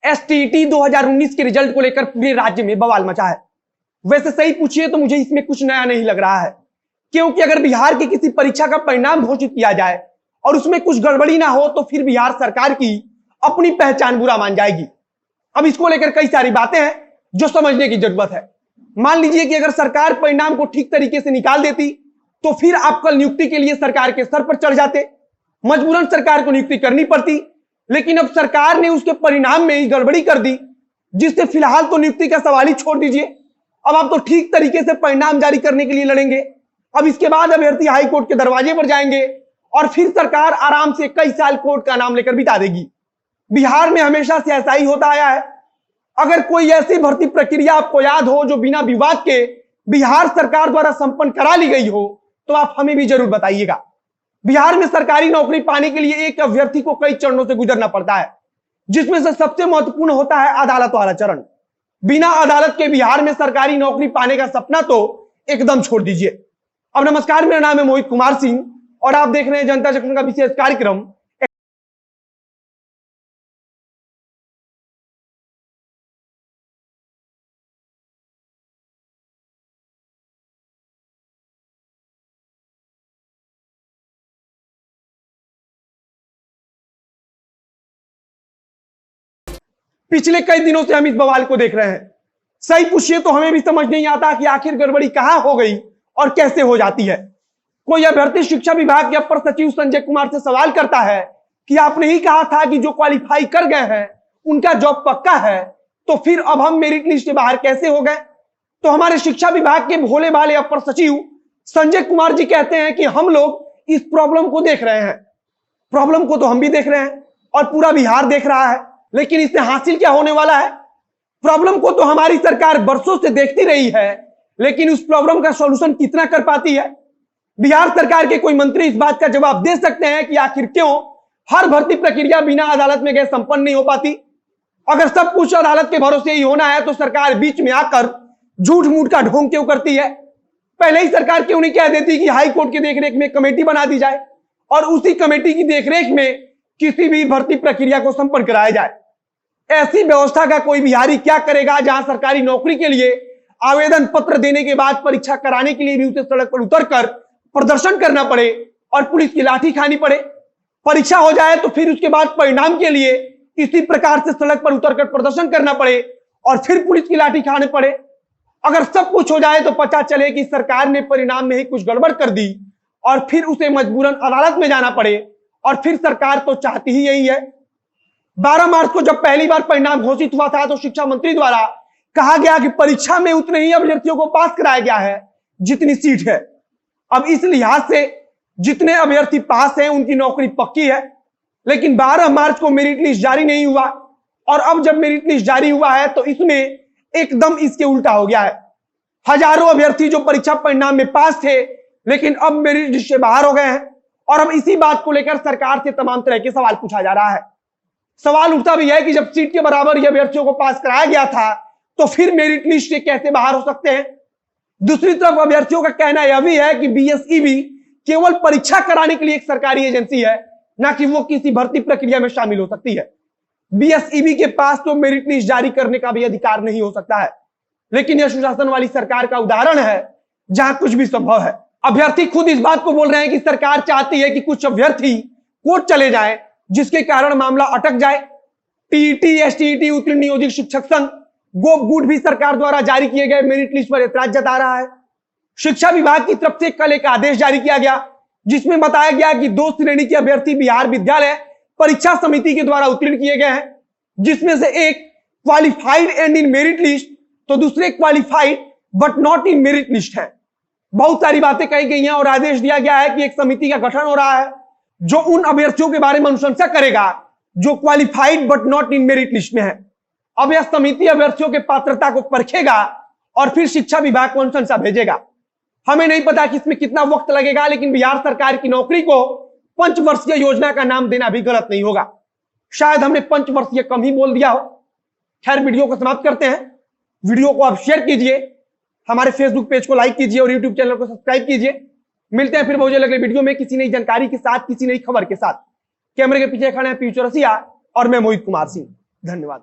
STET 2019 के result को लेकर पूरे राज्य में बवाल मचा है। वैसे सही पूछिए तो मुझे इसमें कुछ नया नहीं लग रहा है, क्योंकि अगर बिहार की किसी परीक्षा का परिणाम घोषित किया जाए और उसमें कुछ गड़बड़ी ना हो तो फिर बिहार सरकार की अपनी पहचान बुरा मान जाएगी। अब इसको लेकर कई सारी बातें हैं जो समझने की जरूरत है। मान लीजिए कि अगर सरकार परिणाम को ठीक तरीके से निकाल देती तो फिर आप कल नियुक्ति के लिए सरकार के सर पर चढ़ जाते, मजबूरन सरकार को नियुक्ति करनी पड़ती। लेकिन अब सरकार ने उसके परिणाम में ही गड़बड़ी कर दी, जिससे फिलहाल तो नियुक्ति का सवाल ही छोड़ दीजिए। अब आप तो ठीक तरीके से परिणाम जारी करने के लिए लड़ेंगे। अब इसके बाद अभ्यर्थी हाई कोर्ट के दरवाजे पर जाएंगे और फिर सरकार आराम से कई साल कोर्ट का नाम लेकर बिता देगी। बिहार में हमेशा से ऐसा ही होता आया है। अगर कोई ऐसी भर्ती प्रक्रिया आपको याद हो जो बिना विवाद के बिहार सरकार द्वारा संपन्न करा ली गई हो तो आप हमें भी जरूर बताइएगा। बिहार में सरकारी नौकरी पाने के लिए एक अभ्यर्थी को कई चरणों से गुजरना पड़ता है, जिसमें से सबसे महत्वपूर्ण होता है अदालत वाला चरण। बिना अदालत के बिहार में सरकारी नौकरी पाने का सपना तो एकदम छोड़ दीजिए। अब नमस्कार, मेरा नाम है मोहित कुमार सिंह और आप देख रहे हैं जनता जंक्शन का विशेष कार्यक्रम। पिछले कई दिनों से हम इस बवाल को देख रहे हैं। सही पूछिए तो हमें भी समझ नहीं आता कि आखिर गड़बड़ी कहां हो गई और कैसे हो जाती है। कोई अभ्यर्थी शिक्षा विभाग के अपर सचिव संजय कुमार से सवाल करता है कि आपने ही कहा था कि जो क्वालिफाई कर गए हैं उनका जॉब पक्का है, तो फिर अब हम मेरिट लिस्ट से बाहर कैसे हो गए। तो हमारे शिक्षा विभाग के भोले भाले अपर सचिव संजय कुमार जी कहते हैं कि हम लोग इस प्रॉब्लम को देख रहे हैं। प्रॉब्लम को तो हम भी देख रहे हैं और पूरा बिहार देख रहा है, लेकिन इससे हासिल क्या होने वाला है। प्रॉब्लम को तो हमारी सरकार बरसों से देखती रही है, लेकिन उस प्रॉब्लम का सॉल्यूशन कितना कर पाती है। बिहार सरकार के कोई मंत्री इस बात का जवाब दे सकते हैं कि आखिर क्यों हर भर्ती प्रक्रिया बिना अदालत में गए संपन्न नहीं हो पाती। अगर सब कुछ अदालत के भरोसे ही होना है तो सरकार बीच में आकर झूठ मूठ का ढोंग क्यों करती है। पहले ही सरकार क्यों नहीं कह देती कि हाई कोर्ट की देखरेख में कमेटी बना दी जाए और उसी कमेटी की देखरेख में किसी भी भर्ती प्रक्रिया को संपन्न कराया जाए। ऐसी व्यवस्था का कोई बिहारी क्या करेगा जहां सरकारी नौकरी के लिए आवेदन पत्र देने के बाद परीक्षा कराने के लिए भी उसे सड़क पर उतरकर प्रदर्शन करना पड़े और पुलिस की लाठी खानी पड़े। परीक्षा हो जाए तो फिर उसके बाद परिणाम के लिए इसी प्रकार से सड़क पर उतरकर प्रदर्शन करना पड़े और फिर पुलिस की लाठी खाने पड़े। अगर सब कुछ हो जाए तो पता चले कि सरकार ने परिणाम में ही कुछ गड़बड़ कर दी और फिर उसे मजबूरन अदालत में जाना पड़े। और फिर सरकार तो चाहती ही यही है। 12 मार्च को जब पहली बार परिणाम घोषित हुआ था तो शिक्षा मंत्री द्वारा कहा गया कि परीक्षा में उतने ही अभ्यर्थियों को पास कराया गया है जितनी सीट है। अब इस लिहाज से जितने अभ्यर्थी पास हैं उनकी नौकरी पक्की है। लेकिन 12 मार्च को मेरिट लिस्ट जारी नहीं हुआ और अब जब मेरिट लिस्ट जारी हुआ है तो इसमें एकदम इसके उल्टा हो गया है। हजारों अभ्यर्थी जो परीक्षा परिणाम में पास थे लेकिन अब मेरिट लिस्ट से बाहर हो गए हैं और अब इसी बात को लेकर सरकार से तमाम तरह के सवाल पूछा जा रहा है। सवाल उठता भी है कि जब सीट के बराबर ये अभ्यर्थियों को पास कराया गया था तो फिर मेरिट लिस्ट से कैसे बाहर हो सकते हैं। दूसरी तरफ अभ्यर्थियों का कहना यह भी है कि बीएसईबी केवल परीक्षा कराने के लिए एक सरकारी एजेंसी है, ना कि वो किसी भर्ती प्रक्रिया में शामिल हो सकती है। बीएसईबी के पास तो मेरिट लिस्ट जारी करने का भी अधिकार नहीं हो सकता है। लेकिन यह सुशासन वाली सरकार का उदाहरण है जहां कुछ भी संभव है। अभ्यर्थी खुद इस बात को बोल रहे हैं कि सरकार चाहती है कि कुछ अभ्यर्थी कोर्ट चले जाए जिसके कारण मामला अटक जाए। टीईटी, एसटीईटी, उत्तीर्ण नियोजित शिक्षक संघ, गोप गुट भी सरकार द्वारा जारी किए गए मेरिट लिस्ट पर ऐतराज जता रहा है। शिक्षा विभाग की तरफ से कल एक आदेश जारी किया गया जिसमें बताया गया कि 2 श्रेणी के अभ्यर्थी बिहार विद्यालय परीक्षा समिति के द्वारा उत्तीर्ण किए गए हैं, जिसमें से एक qualified and in merit list तो दूसरे qualified but not in merit list है। बहुत सारी बातें कही गई हैं और आदेश दिया गया है कि एक समिति का गठन हो रहा है जो उन अभ्यर्थियों के बारे में अनुशंसा करेगा जो qualified but not in merit list में है। अब यह समिति अभ्यर्थियों के पात्रता को परखेगा और फिर शिक्षा विभाग को अनुशंसा भेजेगा। हमें नहीं पता कि इसमें कितना वक्त लगेगा, लेकिन बिहार सरकार की नौकरी को पंचवर्षीय योजना का नाम देना भी गलत नहीं होगा। शायद हमने पंचवर्षीय कम ही बोल दिया हो। खैर, वीडियो को समाप्त करते हैं। वीडियो को आप शेयर कीजिए, हमारे फेसबुक पेज को लाइक कीजिए और यूट्यूब चैनल को सब्सक्राइब कीजिए। मिलते हैं फिर बहुत जल्द अगले वीडियो में किसी नई जानकारी के साथ, किसी नई खबर के साथ। कैमरे के पीछे खड़े हैं पीयूष चौरसिया और मैं मोहित कुमार सिंह। धन्यवाद।